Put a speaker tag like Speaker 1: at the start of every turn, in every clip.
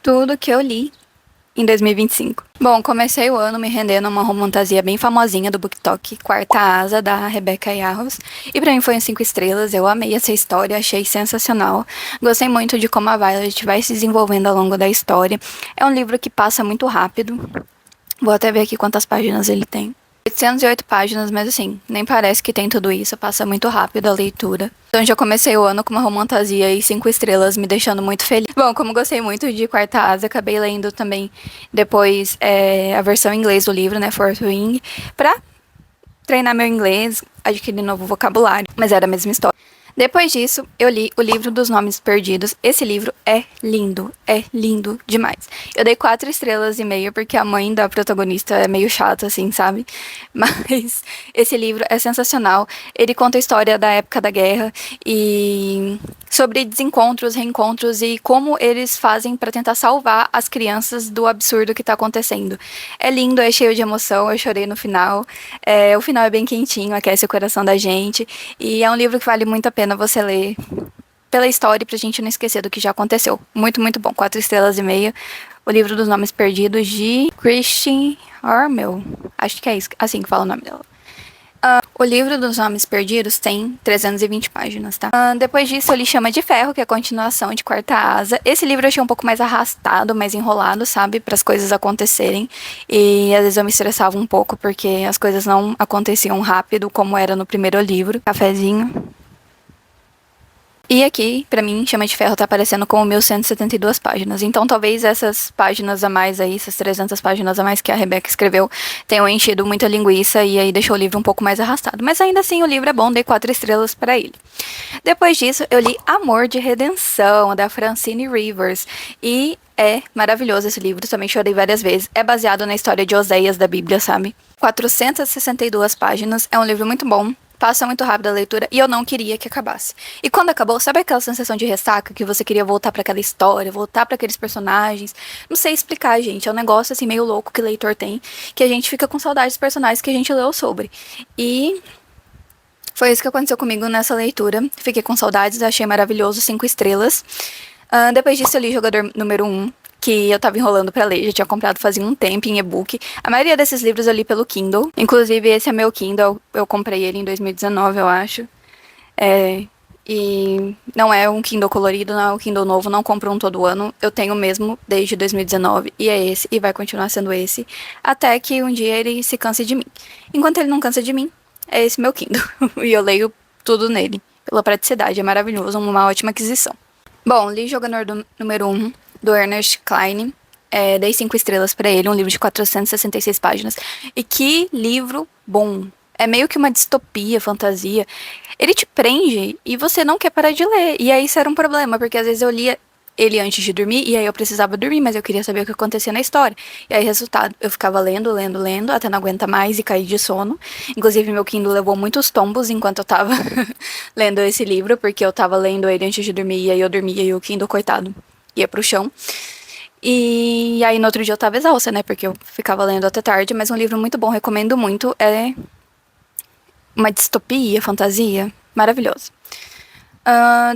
Speaker 1: Tudo que eu li em 2025. Bom, comecei o ano me rendendo a uma romantasia bem famosinha do BookTok, Quarta Asa, da Rebecca Yarros. E pra mim foi um 5 estrelas, eu amei essa história, achei sensacional. Gostei muito de como a Violet vai se desenvolvendo ao longo da história. É um livro que passa muito rápido. Vou até ver aqui quantas páginas ele tem. 808 páginas, mas assim, nem parece que tem tudo isso, passa muito rápido a leitura. Então já comecei o ano com uma romantasia e 5 estrelas, me deixando muito feliz. Bom, como gostei muito de Quarta Asa, acabei lendo também depois a versão em inglês do livro, né, Fourth Wing, pra treinar meu inglês, adquirir novo vocabulário, mas era a mesma história. Depois disso, eu li o livro dos Nomes Perdidos. Esse livro é lindo demais. Eu dei 4,5 estrelas porque a mãe da protagonista é meio chata, assim, sabe? Mas esse livro é sensacional. Ele conta a história da época da guerra e sobre desencontros, reencontros e como eles fazem para tentar salvar as crianças do absurdo que tá acontecendo. É lindo, é cheio de emoção, eu chorei no final. O final é bem quentinho, aquece o coração da gente. E é um livro que vale muito a pena você ler pela história e pra gente não esquecer do que já aconteceu. Muito bom. 4,5 estrelas. O livro dos Nomes Perdidos de Christine Harmel. Acho que é isso, assim que fala o nome dela. O livro dos Nomes Perdidos tem 320 páginas, tá? Depois disso, eu li Chama de Ferro, que é a continuação de Quarta Asa. Esse livro eu achei um pouco mais arrastado, mais enrolado, sabe? Para as coisas acontecerem. E às vezes eu me estressava um pouco, porque as coisas não aconteciam rápido, como era no primeiro livro. Cafezinho. E aqui, pra mim, Chama de Ferro tá aparecendo como 1.172 páginas. Então, talvez essas páginas a mais aí, essas 300 páginas a mais que a Rebecca escreveu, tenham enchido muita linguiça e aí deixou o livro um pouco mais arrastado. Mas ainda assim, o livro é bom, dei 4 estrelas pra ele. Depois disso, eu li Amor de Redenção, da Francine Rivers. E é maravilhoso esse livro, também chorei várias vezes. É baseado na história de Oséias da Bíblia, sabe? 462 páginas, é um livro muito bom. Passa muito rápido a leitura e eu não queria que acabasse. E quando acabou, sabe aquela sensação de ressaca que você queria voltar para aquela história, voltar para aqueles personagens? Não sei explicar, gente. É um negócio assim meio louco que o leitor tem, que a gente fica com saudade dos personagens que a gente leu sobre. E foi isso que aconteceu comigo nessa leitura. Fiquei com saudades, achei maravilhoso, 5 estrelas. Depois disso, eu li Jogador Número 1, que eu tava enrolando pra ler, já tinha comprado fazia um tempo em e-book. A maioria desses livros eu li pelo Kindle. Inclusive, esse é meu Kindle, eu comprei ele em 2019, eu acho. E não é um Kindle colorido, não é um Kindle novo, não compro um todo ano. Eu tenho mesmo desde 2019 e é esse, e vai continuar sendo esse, até que um dia ele se canse de mim. Enquanto ele não cansa de mim, é esse meu Kindle. E eu leio tudo nele, pela praticidade, é maravilhoso, uma ótima aquisição. Bom, li Jogador Número 1, do Ernest Cline. Dei 5 estrelas pra ele, um livro de 466 páginas. E que livro bom! É meio que uma distopia, fantasia. Ele te prende e você não quer parar de ler. E aí isso era um problema, porque às vezes eu lia ele antes de dormir e aí eu precisava dormir, mas eu queria saber o que acontecia na história. E aí, resultado, eu ficava lendo, até não aguentar mais e cair de sono. Inclusive, meu Kindle levou muitos tombos enquanto eu tava lendo esse livro, porque eu tava lendo ele antes de dormir e aí eu dormia e o Kindle, coitado, ia pro chão. E aí, no outro dia eu tava exausta, né, porque eu ficava lendo até tarde, mas um livro muito bom, recomendo muito, é uma distopia, fantasia, maravilhoso.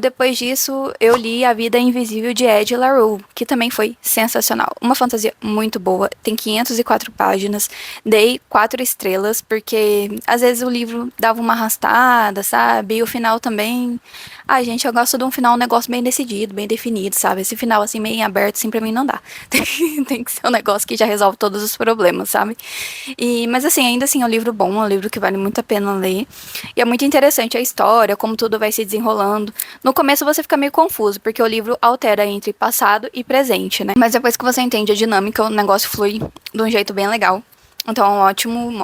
Speaker 1: Depois disso, eu li A Vida Invisível de Ed La Rue, que também foi sensacional. Uma fantasia muito boa, tem 504 páginas. Dei 4 estrelas, porque às vezes o livro dava uma arrastada, sabe? E o final também. Ai, gente, eu gosto de um final, um negócio bem decidido, bem definido, sabe? Esse final assim, meio em aberto, assim, pra mim não dá. Tem que ser um negócio que já resolve todos os problemas, sabe? Mas assim, ainda assim, é um livro bom, é um livro que vale muito a pena ler. E é muito interessante a história, como tudo vai se desenrolando. No começo você fica meio confuso, porque o livro altera entre passado e presente, né? Mas depois que você entende a dinâmica, o negócio flui de um jeito bem legal. Então é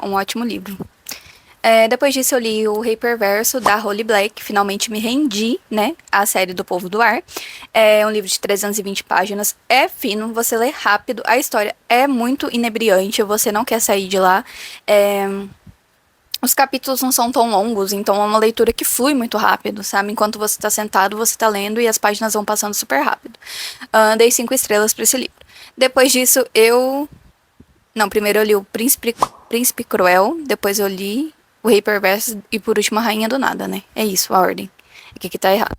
Speaker 1: um ótimo livro. Depois disso eu li O Rei Perverso, da Holly Black. Finalmente me rendi, né, à série do Povo do Ar. É um livro de 320 páginas. É fino, você lê rápido. A história é muito inebriante, você não quer sair de lá. Os capítulos não são tão longos, então é uma leitura que flui muito rápido, sabe? Enquanto você tá sentado, você tá lendo e as páginas vão passando super rápido. Dei 5 estrelas pra esse livro. Depois disso, Não, primeiro eu li o Príncipe Cruel, depois eu li O Rei Perverso e por último a Rainha do Nada, né? É isso, a ordem. Aqui que tá errado.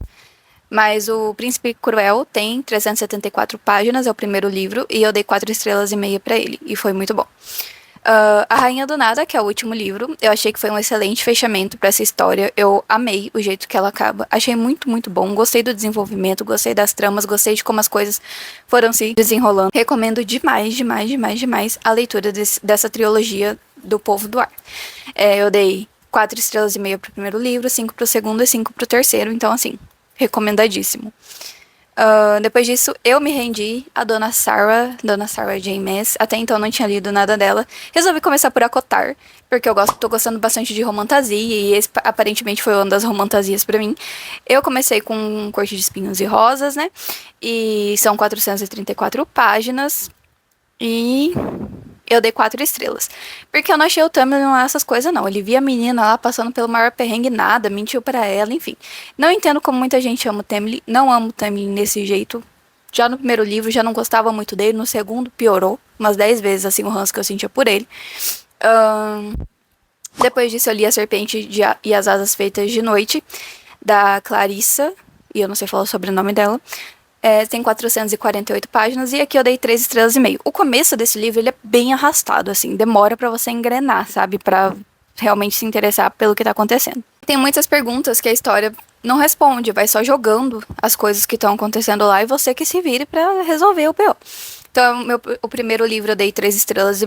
Speaker 1: Mas o Príncipe Cruel tem 374 páginas, é o primeiro livro, e eu dei 4,5 estrelas pra ele, e foi muito bom. A Rainha do Nada, que é o último livro, eu achei que foi um excelente fechamento pra essa história. Eu amei o jeito que ela acaba. Achei muito, muito bom. Gostei do desenvolvimento, gostei das tramas, gostei de como as coisas foram se desenrolando. Recomendo demais, demais, demais, demais a leitura dessa trilogia do Povo do Ar. Eu dei 4,5 estrelas pro primeiro livro, 5 pro segundo e 5 pro terceiro. Então, assim, recomendadíssimo. Depois disso, eu me rendi a Dona Sarah J. Maas. Até então eu não tinha lido nada dela. Resolvi começar por Acotar, porque eu tô gostando bastante de romantasia, e esse aparentemente foi uma das romantasias pra mim. Eu comecei com Corte de Espinhos e Rosas, né? E são 434 páginas. E eu dei 4 estrelas. Porque eu não achei o Tamlin lá essas coisas, não. Ele via a menina lá passando pelo maior perrengue, nada, mentiu pra ela, enfim. Não entendo como muita gente ama o Tamlin. Não amo o Tamlin desse jeito. Já no primeiro livro, já não gostava muito dele. No segundo, piorou. Umas 10 vezes, assim, o ranço que eu sentia por ele. Depois disso, eu li A Serpente e as Asas Feitas de Noite, da Clarissa. E eu não sei falar o sobrenome dela. Tem 448 páginas, e aqui eu dei 3,5 estrelas. O começo desse livro, ele é bem arrastado, assim, demora pra você engrenar, sabe? Pra realmente se interessar pelo que tá acontecendo. Tem muitas perguntas que a história não responde, vai só jogando as coisas que estão acontecendo lá, e você que se vire pra resolver o PO. Então, o primeiro livro eu dei 3,5 estrelas.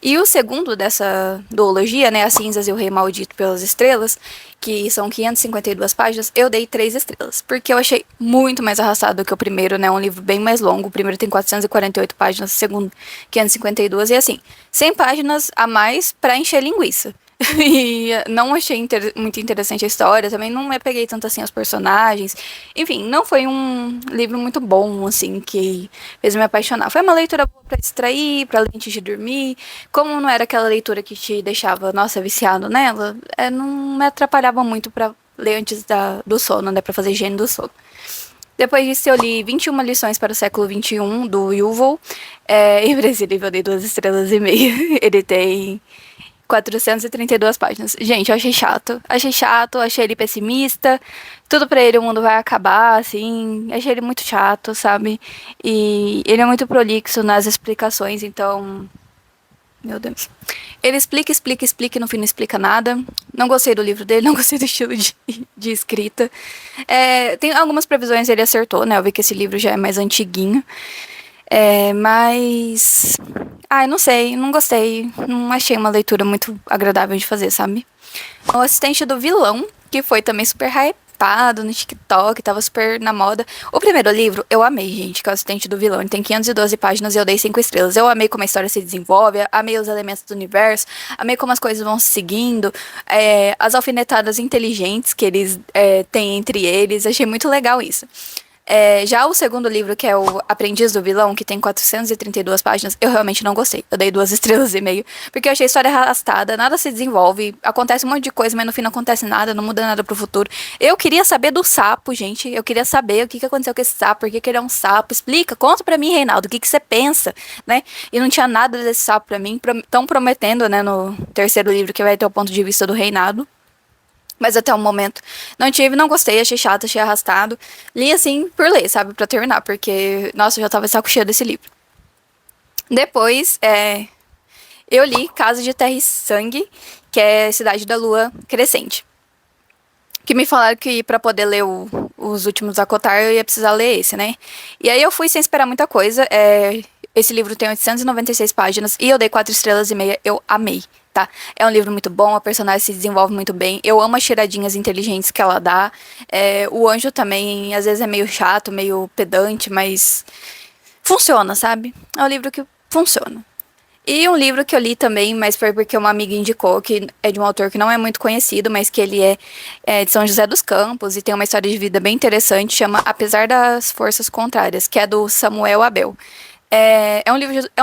Speaker 1: E o segundo dessa duologia, né, As Cinzas e o Rei Maldito pelas Estrelas, que são 552 páginas, eu dei 3 estrelas. Porque eu achei muito mais arrastado do que o primeiro, né? Um livro bem mais longo. O primeiro tem 448 páginas, o segundo 552. E assim, 100 páginas a mais pra encher linguiça. E não achei muito interessante a história, também não me apeguei tanto assim aos personagens. Enfim, não foi um livro muito bom, assim, que fez me apaixonar. Foi uma leitura boa pra distrair, pra ler antes de dormir. Como não era aquela leitura que te deixava, nossa, viciado nela, não me atrapalhava muito pra ler antes do sono, né, pra fazer higiene do sono. Depois disso, eu li 21 lições para o século XXI, do Yuval. E pra esse livro eu dei 2,5 estrelas. Ele tem 432 páginas. Gente, eu achei chato. Achei chato, achei ele pessimista. Tudo pra ele o mundo vai acabar, assim. Achei ele muito chato, sabe? E ele é muito prolixo nas explicações, então. Meu Deus. Ele explica, explica, explica e no fim não explica nada. Não gostei do livro dele, não gostei do estilo de escrita. Tem algumas previsões ele acertou, né? Eu vi que esse livro já é mais antiguinho. Mas. Ai, não sei, não gostei. Não achei uma leitura muito agradável de fazer, sabe? O Assistente do Vilão, que foi também super hypado no TikTok, tava super na moda. O primeiro livro, eu amei, gente, que é o Assistente do Vilão. Ele tem 512 páginas e eu dei 5 estrelas. Eu amei como a história se desenvolve, amei os elementos do universo, amei como as coisas vão se seguindo, as alfinetadas inteligentes que eles têm entre eles. Achei muito legal isso. Já o segundo livro, que é o Aprendiz do Vilão, que tem 432 páginas, eu realmente não gostei. Eu dei 2,5 estrelas, porque eu achei a história arrastada, nada se desenvolve, acontece um monte de coisa, mas no fim não acontece nada, não muda nada pro futuro. Eu queria saber do sapo, gente. Eu queria saber o que aconteceu com esse sapo, por que ele é um sapo. Explica, conta pra mim, Reinaldo, o que você pensa, né? E não tinha nada desse sapo pra mim. Tão prometendo, né, no terceiro livro, que vai ter o ponto de vista do Reinado. Mas até o momento não tive, não gostei, achei chato, achei arrastado. Li assim por ler, sabe, pra terminar, porque, nossa, eu já tava de saco cheio desse livro. Depois, eu li Casa de Terra e Sangue, que é Cidade da Lua Crescente. Que me falaram que pra poder ler os últimos Acotar eu ia precisar ler esse, né? E aí eu fui sem esperar muita coisa. Esse livro tem 896 páginas e eu dei 4,5 estrelas. Eu amei, tá? É um livro muito bom, a personagem se desenvolve muito bem. Eu amo as tiradinhas inteligentes que ela dá. O anjo também, às vezes, é meio chato, meio pedante, mas funciona, sabe? É um livro que funciona. E um livro que eu li também, mas foi porque uma amiga indicou, que é de um autor que não é muito conhecido, mas que ele é de São José dos Campos e tem uma história de vida bem interessante, chama Apesar das Forças Contrárias, que é do Samuel Abel. É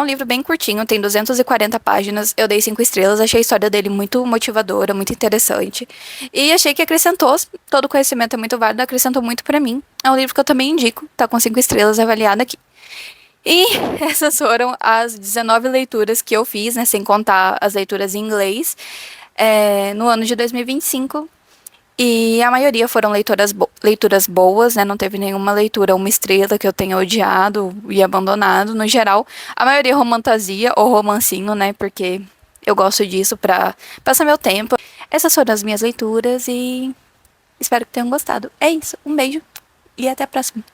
Speaker 1: um livro bem curtinho, tem 240 páginas, eu dei 5 estrelas, achei a história dele muito motivadora, muito interessante. E achei que acrescentou, todo o conhecimento é muito válido, acrescentou muito pra mim. É um livro que eu também indico, tá com 5 estrelas avaliado aqui. E essas foram as 19 leituras que eu fiz, né, sem contar as leituras em inglês, no ano de 2025. E a maioria foram leituras boas, né? Não teve nenhuma leitura uma estrela que eu tenha odiado e abandonado. No geral, a maioria é romantasia ou romancinho, né? Porque eu gosto disso pra passar meu tempo. Essas foram as minhas leituras e espero que tenham gostado. É isso, um beijo e até a próxima.